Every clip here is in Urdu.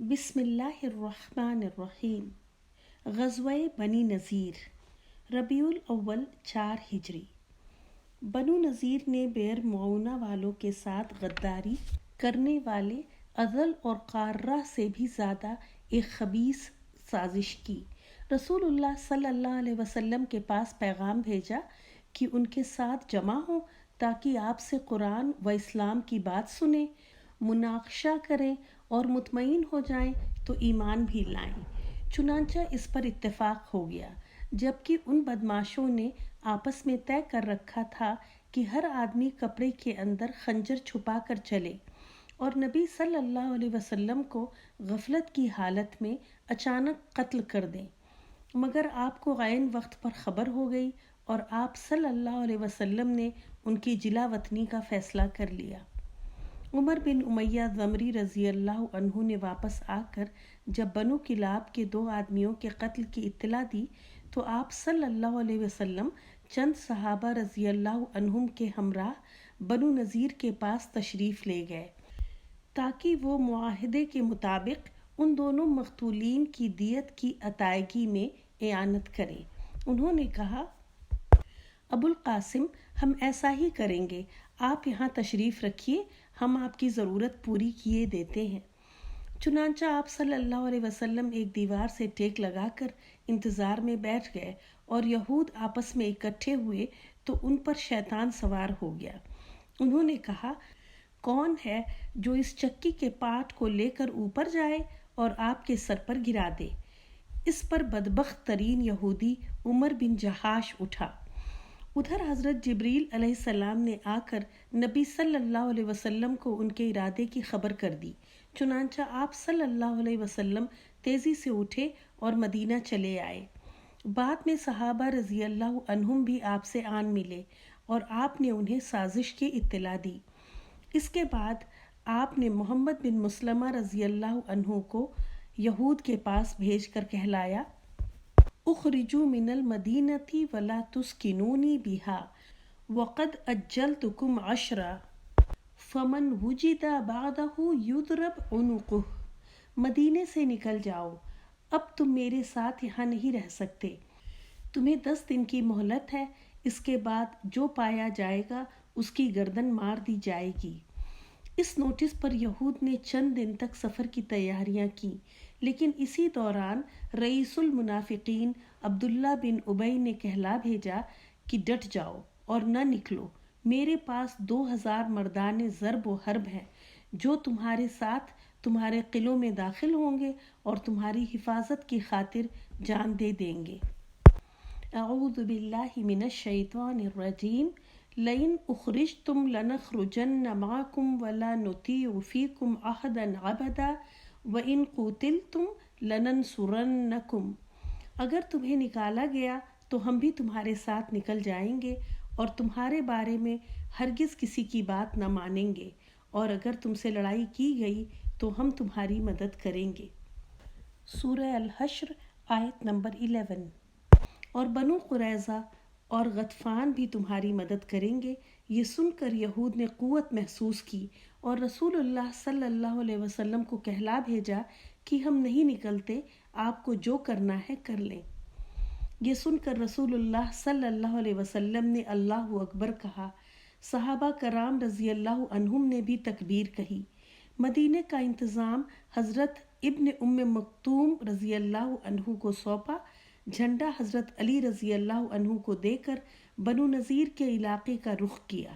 بسم اللہ الرحمن الرحیم۔ غزوہ بنی نذیر، ربیع الاول 4 ہجری۔ بنو نذیر نے بئر معونہ والوں کے ساتھ غداری کرنے والے ازل اور قارہ سے بھی زیادہ ایک خبیث سازش کی۔ رسول اللہ صلی اللہ علیہ وسلم کے پاس پیغام بھیجا کہ ان کے ساتھ جمع ہوں تاکہ آپ سے قرآن و اسلام کی بات سنیں، مناقشہ کریں اور مطمئن ہو جائیں تو ایمان بھی لائیں۔ چنانچہ اس پر اتفاق ہو گیا، جبکہ ان بدماشوں نے آپس میں طے کر رکھا تھا کہ ہر آدمی کپڑے کے اندر خنجر چھپا کر چلے اور نبی صلی اللہ علیہ وسلم کو غفلت کی حالت میں اچانک قتل کر دیں، مگر آپ کو عین وقت پر خبر ہو گئی اور آپ صلی اللہ علیہ وسلم نے ان کی جلا وطنی کا فیصلہ کر لیا۔ عمر بن امیہ ضمری رضی اللہ عنہ نے واپس آ کر جب بنو کلاب کے 2 آدمیوں کے قتل کی اطلاع دی تو آپ صلی اللہ علیہ وسلم چند صحابہ رضی اللہ عنہم کے ہمراہ بنو نذیر کے پاس تشریف لے گئے تاکہ وہ معاہدے کے مطابق ان دونوں مقتولین کی دیت کی ادائیگی میں اعانت کریں۔ انہوں نے کہا، ابو القاسم، ہم ایسا ہی کریں گے، آپ یہاں تشریف رکھیے، ہم آپ کی ضرورت پوری کیے دیتے ہیں۔ چنانچہ آپ صلی اللہ علیہ وسلم ایک دیوار سے ٹیک لگا کر انتظار میں بیٹھ گئے اور یہود آپس میں اکٹھے ہوئے تو ان پر شیطان سوار ہو گیا۔ انہوں نے کہا، کون ہے جو اس چکی کے پاٹ کو لے کر اوپر جائے اور آپ کے سر پر گرا دے؟ اس پر بدبخت ترین یہودی عمر بن جہاش اٹھا۔ ادھر حضرت جبریل علیہ السلام نے آ کر نبی صلی اللہ علیہ وسلم کو ان کے ارادے کی خبر کر دی۔ چنانچہ آپ صلی اللہ علیہ وسلم تیزی سے اٹھے اور مدینہ چلے آئے۔ بعد میں صحابہ رضی اللہ عنہم بھی آپ سے آن ملے اور آپ نے انہیں سازش کی اطلاع دی۔ اس کے بعد آپ نے محمد بن مسلمہ رضی اللہ عنہ کو یہود کے پاس بھیج کر کہلایا، اخرجوا من المدینۃ ولا تسکنونی بہا وقد اجلتکم 10 فمن وجد بعدہ یضرب عنقہ۔ مدینے سے نکل جاؤ، اب تم میرے ساتھ یہاں نہیں رہ سکتے، تمہیں 10 دن کی مہلت ہے، اس کے بعد جو پایا جائے گا اس کی گردن مار دی جائے گی۔ اس نوٹس پر یہود نے چند دن تک سفر کی تیاریاں کی، لیکن اسی دوران رئیس المنافقین عبداللہ بن ابی نے کہلا بھیجا کہ ڈٹ جاؤ اور نہ نکلو، میرے پاس 2000 مردان ضرب و حرب ہیں جو تمہارے ساتھ تمہارے قلعوں میں داخل ہوں گے اور تمہاری حفاظت کی خاطر جان دے دیں گے۔ اعوذ باللہ من الشیطان الرجیم۔ لئن اخرجتم لنخرجن معکم ولا نطیع فیکم احدا ابدا وان قتلتم لننصرنکم۔ اگر تمہیں نکالا گیا تو ہم بھی تمہارے ساتھ نکل جائیں گے اور تمہارے بارے میں ہرگز کسی کی بات نہ مانیں گے، اور اگر تم سے لڑائی کی گئی تو ہم تمہاری مدد کریں گے۔ سورہ الحشر آیت نمبر 11۔ اور بنو قریظہ اور غطفان بھی تمہاری مدد کریں گے۔ یہ سن کر یہود نے قوت محسوس کی اور رسول اللہ صلی اللہ علیہ وسلم کو کہلا بھیجا کہ ہم نہیں نکلتے، آپ کو جو کرنا ہے کر لیں۔ یہ سن کر رسول اللہ صلی اللہ علیہ وسلم نے اللہ اکبر کہا، صحابہ کرام رضی اللہ عنہم نے بھی تکبیر کہی۔ مدینے کا انتظام حضرت ابن مکتوم رضی اللہ عنہ کو سونپا، جھنڈا حضرت علی رضی اللہ عنہ کو دے کر بنو نذیر کے علاقے کا رخ کیا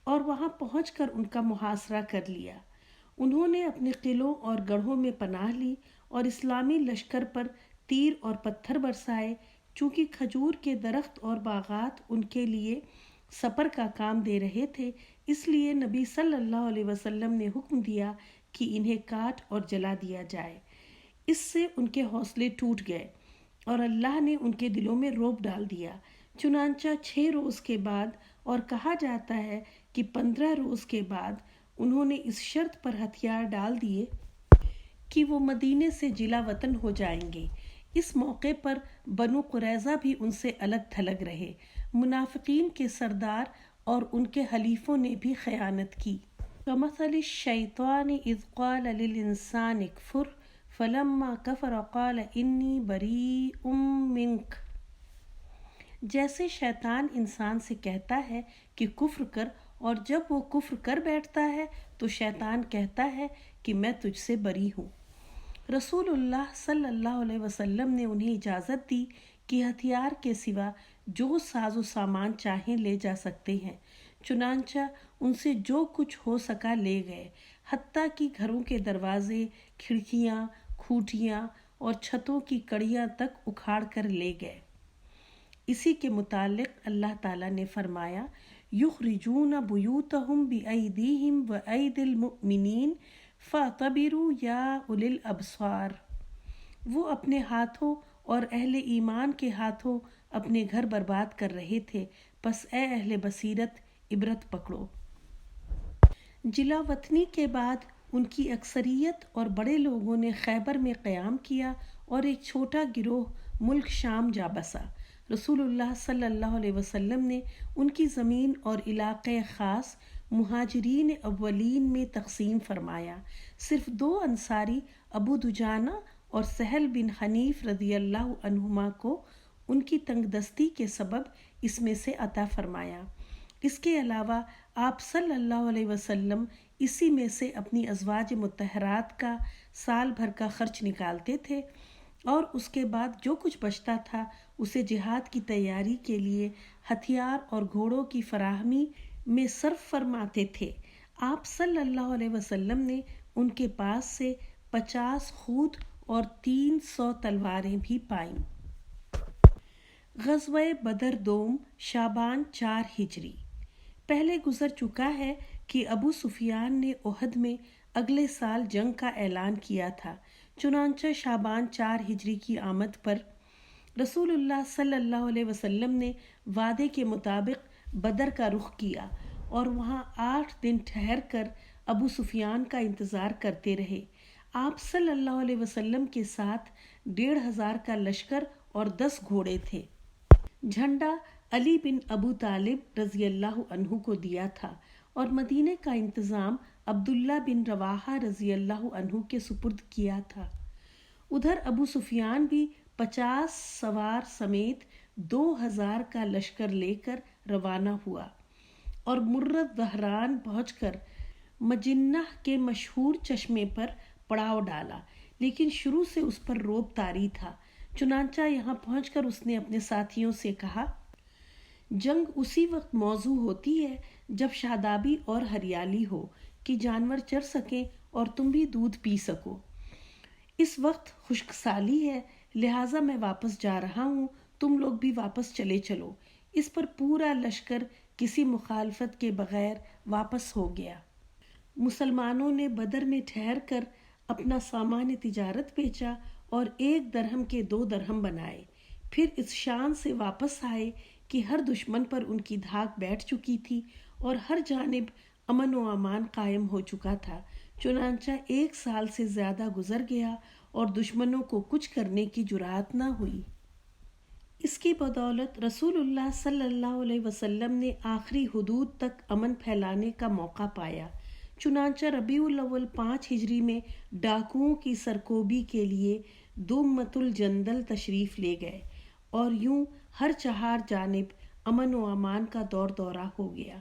اور وہاں پہنچ کر ان کا محاصرہ کر لیا۔ انہوں نے اپنے قلعوں اور گڑھوں میں پناہ لی اور اسلامی لشکر پر تیر اور پتھر برسائے۔ چونکہ کھجور کے درخت اور باغات ان کے لیے سپر کا کام دے رہے تھے، اس لیے نبی صلی اللہ علیہ وسلم نے حکم دیا کہ انہیں کاٹ اور جلا دیا جائے۔ اس سے ان کے حوصلے ٹوٹ گئے اور اللہ نے ان کے دلوں میں رعب ڈال دیا۔ چنانچہ 6 روز کے بعد، اور کہا جاتا ہے کہ 15 روز کے بعد، انہوں نے اس شرط پر ہتھیار ڈال دیے کہ وہ مدینے سے جلا وطن ہو جائیں گے۔ اس موقع پر بنو قریظہ بھی ان سے الگ تھلگ رہے۔ منافقین کے سردار اور ان کے حلیفوں نے بھی خیانت کی۔ کمثل الشیطان اذ قال للانسان اکفر فلما کفر قال انی بریء منک. جیسے شیطان انسان سے کہتا ہے کہ کفر کر، اور جب وہ کفر کر بیٹھتا ہے تو شیطان کہتا ہے کہ میں تجھ سے بری ہوں. رسول اللہ صلی اللہ علیہ وسلم نے انہیں اجازت دی کہ ہتھیار کے سوا جو ساز و سامان چاہیں لے جا سکتے ہیں. چنانچہ ان سے جو کچھ ہو سکا لے گئے، حتیٰ کہ گھروں کے دروازے، کھڑکیاں، کھوٹیاں اور چھتوں کی کڑیاں تک اکھاڑ کر لے گئے. اسی کے متعلق اللہ تعالیٰ نے فرمایا یخرجون بیوتہم بایدیہم وایدی المؤمنین فاعتبروا یا اولی الابصار. وہ اپنے ہاتھوں اور اہل ایمان کے ہاتھوں اپنے گھر برباد کر رہے تھے، پس اے اہل بصیرت عبرت پکڑو. جلا وطنی کے بعد ان کی اکثریت اور بڑے لوگوں نے خیبر میں قیام کیا اور ایک چھوٹا گروہ ملک شام جا بسا. رسول اللہ صلی اللہ علیہ وسلم نے ان کی زمین اور علاقے خاص مہاجرین اولین میں تقسیم فرمایا. صرف 2 انصاری ابو دجانہ اور سہل بن حنیف رضی اللہ عنہما کو ان کی تنگ دستی کے سبب اس میں سے عطا فرمایا. اس کے علاوہ آپ صلی اللہ علیہ وسلم اسی میں سے اپنی ازواج مطہرات کا سال بھر کا خرچ نکالتے تھے، اور اس کے بعد جو کچھ بچتا تھا اسے جہاد کی تیاری کے لیے ہتھیار اور گھوڑوں کی فراہمی میں صرف فرماتے تھے. آپ صلی اللہ علیہ وسلم نے ان کے پاس سے 50 خود اور 300 تلواریں بھی پائیں. غزوہ بدر دوم شعبان 4 ہجری. پہلے گزر چکا ہے کہ ابو سفیان نے احد میں اگلے سال جنگ کا اعلان کیا تھا. چنانچہ شعبان 4 ہجری کی آمد پر رسول اللہ صلی اللہ علیہ وسلم نے وعدے کے مطابق بدر کا رخ کیا اور وہاں 8 دن ٹھہر کر ابو سفیان کا انتظار کرتے رہے. آپ صلی اللہ علیہ وسلم کے ساتھ 1500 کا لشکر اور 10 گھوڑے تھے. جھنڈا علی بن ابو طالب رضی اللہ عنہ کو دیا تھا اور مدینہ کا انتظام عبداللہ بن رواحہ رضی اللہ عنہ کے سپرد کیا تھا. ادھر ابو سفیان بھی 50 سوار سمیت 2000 کا لشکر لے کر روانہ ہوا اور مرت دہران پہنچ کر مجنہ کے مشہور چشمے پر پڑاؤ ڈالا، لیکن شروع سے اس پر رعب طاری تھا. چنانچہ یہاں پہنچ کر اس نے اپنے ساتھیوں سے کہا جنگ اسی وقت موزوں ہوتی ہے جب شادابی اور ہریالی ہو کہ جانور چر سکیں اور تم بھی دودھ پی سکو. اس وقت خشک سالی ہے، لہٰذا میں واپس جا رہا ہوں، تم لوگ بھی واپس چلے چلو. اس پر پورا لشکر کسی مخالفت کے بغیر واپس ہو گیا. مسلمانوں نے بدر میں ٹھہر کر اپنا سامان تجارت بیچا اور 1 درہم کے 2 درہم بنائے. پھر اس شان سے واپس آئے کہ ہر دشمن پر ان کی دھاک بیٹھ چکی تھی اور ہر جانب امن و امان قائم ہو چکا تھا. چنانچہ 1 سال سے زیادہ گزر گیا اور دشمنوں کو کچھ کرنے کی جرأت نہ ہوئی. اس کی بدولت رسول اللہ صلی اللہ علیہ وسلم نے آخری حدود تک امن پھیلانے کا موقع پایا. چنانچہ ربیع الاول 5 ہجری میں ڈاکوؤں کی سرکوبی کے لیے دومۃ الجندل تشریف لے گئے اور یوں ہر 4 جانب امن و امان کا دور دورہ ہو گیا.